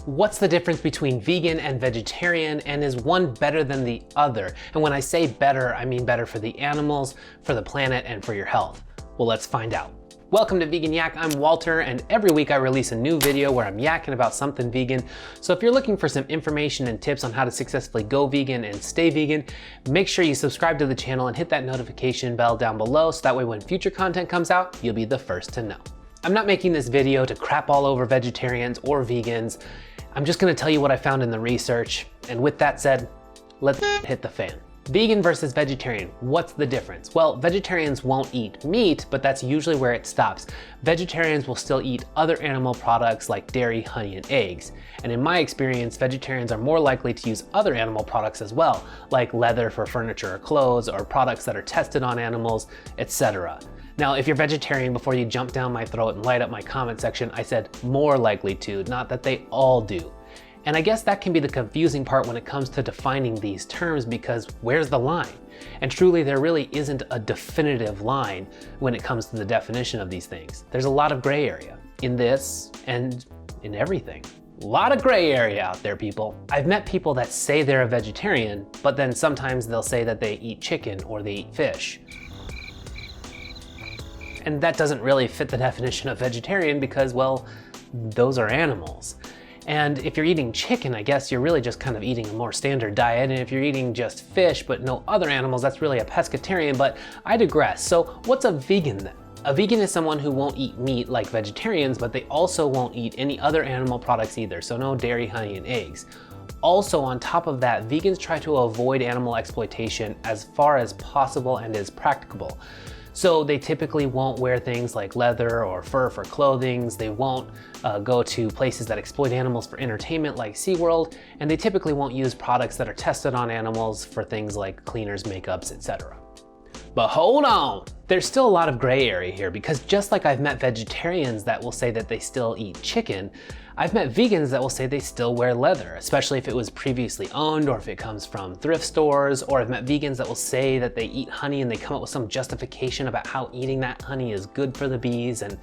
What's the difference between vegan and vegetarian, and is one better than the other? And when I say better, I mean better for the animals, for the planet, and for your health. Well, let's find out. Welcome to Vegan Yak, I'm Walter, and every week I release a new video where I'm yakking about something vegan. So if you're looking for some information and tips on how to successfully go vegan and stay vegan, make sure you subscribe to the channel and hit that notification bell down below so that way when future content comes out, you'll be the first to know. I'm not making this video to crap all over vegetarians or vegans. I'm just gonna tell you what I found in the research, and with that said, let's hit the fan. Vegan versus vegetarian, what's the difference? Well, vegetarians won't eat meat, but that's usually where it stops. Vegetarians will still eat other animal products like dairy, honey, and eggs. And in my experience, vegetarians are more likely to use other animal products as well, like leather for furniture or clothes, or products that are tested on animals, etc. Now, if you're vegetarian, before you jump down my throat and light up my comment section, I said more likely to, not that they all do. And I guess that can be the confusing part when it comes to defining these terms, because where's the line? And truly, there really isn't a definitive line when it comes to the definition of these things. There's a lot of gray area in this and in everything. A lot of gray area out there, people. I've met people that say they're a vegetarian, but then sometimes they'll say that they eat chicken or they eat fish. And that doesn't really fit the definition of vegetarian because, well, those are animals. And if you're eating chicken, I guess you're really just kind of eating a more standard diet. And if you're eating just fish but no other animals, that's really a pescatarian, but I digress. So what's a vegan then? A vegan is someone who won't eat meat like vegetarians, but they also won't eat any other animal products either. So no dairy, honey, and eggs. Also, on top of that, vegans try to avoid animal exploitation as far as possible and as practicable. So they typically won't wear things like leather or fur for clothing. They won't go to places that exploit animals for entertainment like SeaWorld, and they typically won't use products that are tested on animals for things like cleaners, makeups, etc. But hold on, there's still a lot of gray area here, because just like I've met vegetarians that will say that they still eat chicken, I've met vegans that will say they still wear leather, especially if it was previously owned or if it comes from thrift stores, or I've met vegans that will say that they eat honey and they come up with some justification about how eating that honey is good for the bees. And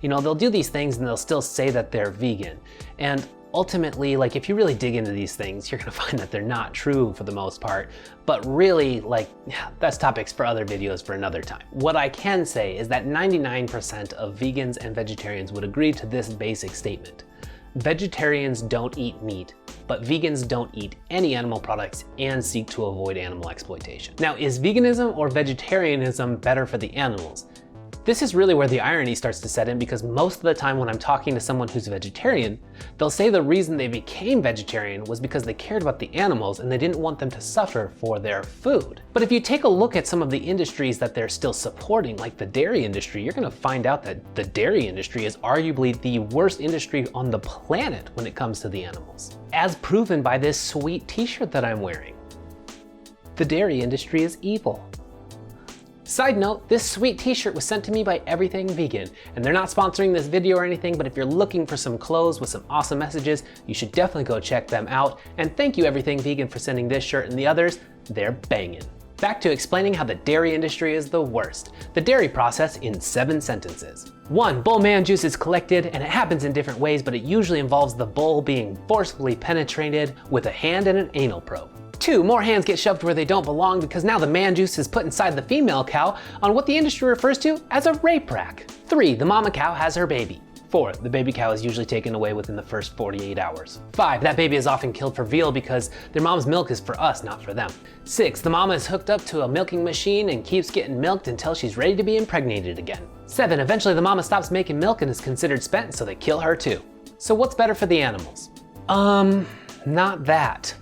you know, they'll do these things and they'll still say that they're vegan. And ultimately, like, if you really dig into these things, you're gonna find that they're not true for the most part, but really, like, that's topics for other videos for another time. What I can say is that 99% of vegans and vegetarians would agree to this basic statement. Vegetarians don't eat meat, but vegans don't eat any animal products and seek to avoid animal exploitation. Now, is veganism or vegetarianism better for the animals? This is really where the irony starts to set in, because most of the time when I'm talking to someone who's a vegetarian, they'll say the reason they became vegetarian was because they cared about the animals and they didn't want them to suffer for their food. But if you take a look at some of the industries that they're still supporting, like the dairy industry, you're gonna find out that the dairy industry is arguably the worst industry on the planet when it comes to the animals. As proven by this sweet t-shirt that I'm wearing. The dairy industry is evil. Side note, this sweet t-shirt was sent to me by Everything Vegan, and they're not sponsoring this video or anything, but if you're looking for some clothes with some awesome messages, you should definitely go check them out. And thank you Everything Vegan for sending this shirt and the others. They're banging. Back to explaining how the dairy industry is the worst. The dairy process in 7 sentences. 1. Bull man juice is collected, and it happens in different ways, but it usually involves the bull being forcefully penetrated with a hand and an anal probe. 2. More hands get shoved where they don't belong, because now the man juice is put inside the female cow on what the industry refers to as a rape rack. 3. The mama cow has her baby. 4. The baby cow is usually taken away within the first 48 hours. 5. That baby is often killed for veal because their mom's milk is for us, not for them. 6. The mama is hooked up to a milking machine and keeps getting milked until she's ready to be impregnated again. 7. Eventually the mama stops making milk and is considered spent, so they kill her too. So what's better for the animals? Not that.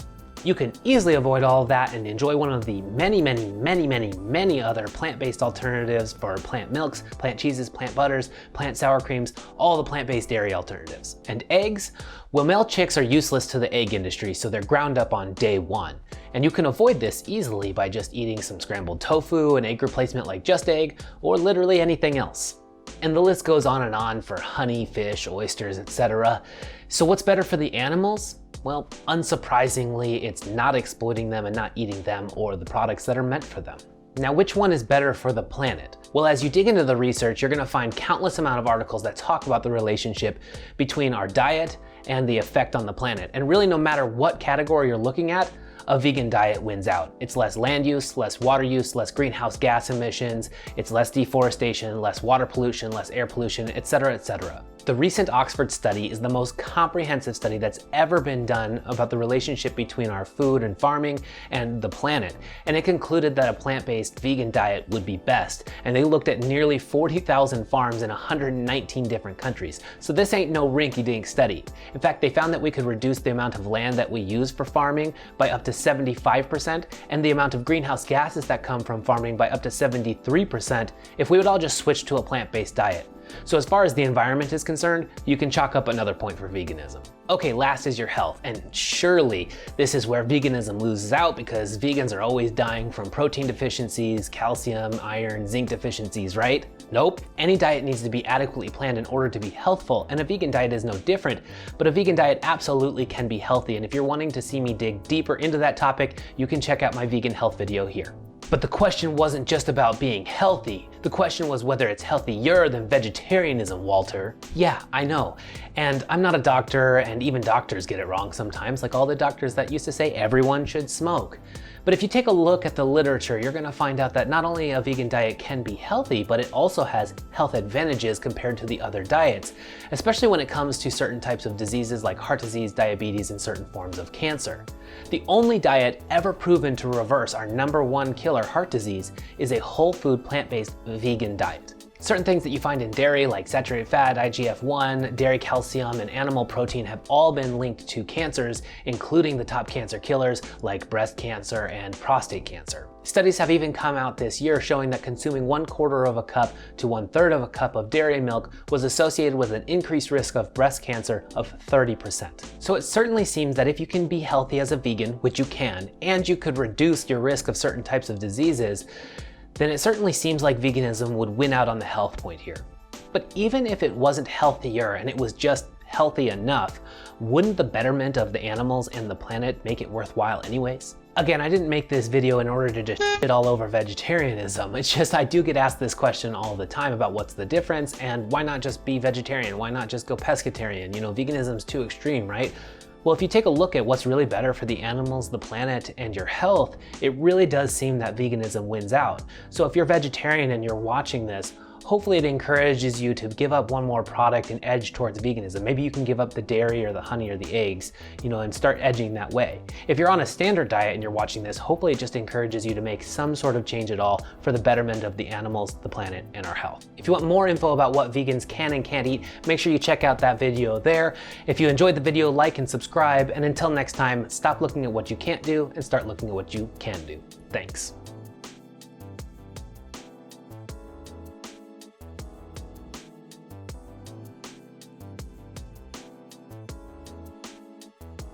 You can easily avoid all of that and enjoy one of the many other plant-based alternatives for plant milks, plant cheeses, plant butters, plant sour creams, all the plant-based dairy alternatives. And eggs? Well, male chicks are useless to the egg industry, so they're ground up on day 1. And you can avoid this easily by just eating some scrambled tofu, an egg replacement like Just Egg, or literally anything else. And the list goes on and on for honey, fish, oysters, etc. So what's better for the animals? Well, unsurprisingly, it's not exploiting them and not eating them or the products that are meant for them. Now, which one is better for the planet? Well, as you dig into the research, you're gonna find countless amount of articles that talk about the relationship between our diet and the effect on the planet. And really, no matter what category you're looking at, a vegan diet wins out. It's less land use, less water use, less greenhouse gas emissions, it's less deforestation, less water pollution, less air pollution, etc., etc. The recent Oxford study is the most comprehensive study that's ever been done about the relationship between our food and farming and the planet. And it concluded that a plant-based vegan diet would be best. And they looked at nearly 40,000 farms in 119 different countries. So this ain't no rinky-dink study. In fact, they found that we could reduce the amount of land that we use for farming by up to 75%, and the amount of greenhouse gases that come from farming by up to 73% if we would all just switch to a plant-based diet. So as far as the environment is concerned, you can chalk up another point for veganism. Okay, last is your health, and surely this is where veganism loses out because vegans are always dying from protein deficiencies, calcium, iron, zinc deficiencies, right? Nope. Any diet needs to be adequately planned in order to be healthful, and a vegan diet is no different. But a vegan diet absolutely can be healthy, and if you're wanting to see me dig deeper into that topic, you can check out my vegan health video here. But the question wasn't just about being healthy. The question was whether it's healthier than vegetarianism, Walter. Yeah, I know. And I'm not a doctor, and even doctors get it wrong sometimes, like all the doctors that used to say everyone should smoke. But if you take a look at the literature, you're gonna find out that not only a vegan diet can be healthy, but it also has health advantages compared to the other diets, especially when it comes to certain types of diseases like heart disease, diabetes, and certain forms of cancer. The only diet ever proven to reverse our #1 killer, heart disease, is a whole food plant-based vegan diet. Certain things that you find in dairy like saturated fat, IGF-1, dairy calcium, and animal protein have all been linked to cancers, including the top cancer killers like breast cancer and prostate cancer. Studies have even come out this year showing that consuming 1/4 of a cup to 1/3 of a cup of dairy milk was associated with an increased risk of breast cancer of 30%. So it certainly seems that if you can be healthy as a vegan, which you can, and you could reduce your risk of certain types of diseases, then it certainly seems like veganism would win out on the health point here. But even if it wasn't healthier and it was just healthy enough, wouldn't the betterment of the animals and the planet make it worthwhile anyways? Again, I didn't make this video in order to just shit all over vegetarianism. It's just I do get asked this question all the time about what's the difference and why not just be vegetarian? Why not just go pescatarian? You know, veganism's too extreme, right? Well, if you take a look at what's really better for the animals, the planet, and your health, it really does seem that veganism wins out. So if you're vegetarian and you're watching this, hopefully it encourages you to give up one more product and edge towards veganism. Maybe you can give up the dairy or the honey or the eggs, you know, and start edging that way. If you're on a standard diet and you're watching this, hopefully it just encourages you to make some sort of change at all for the betterment of the animals, the planet, and our health. If you want more info about what vegans can and can't eat, make sure you check out that video there. If you enjoyed the video, like and subscribe, and until next time, stop looking at what you can't do and start looking at what you can do. Thanks.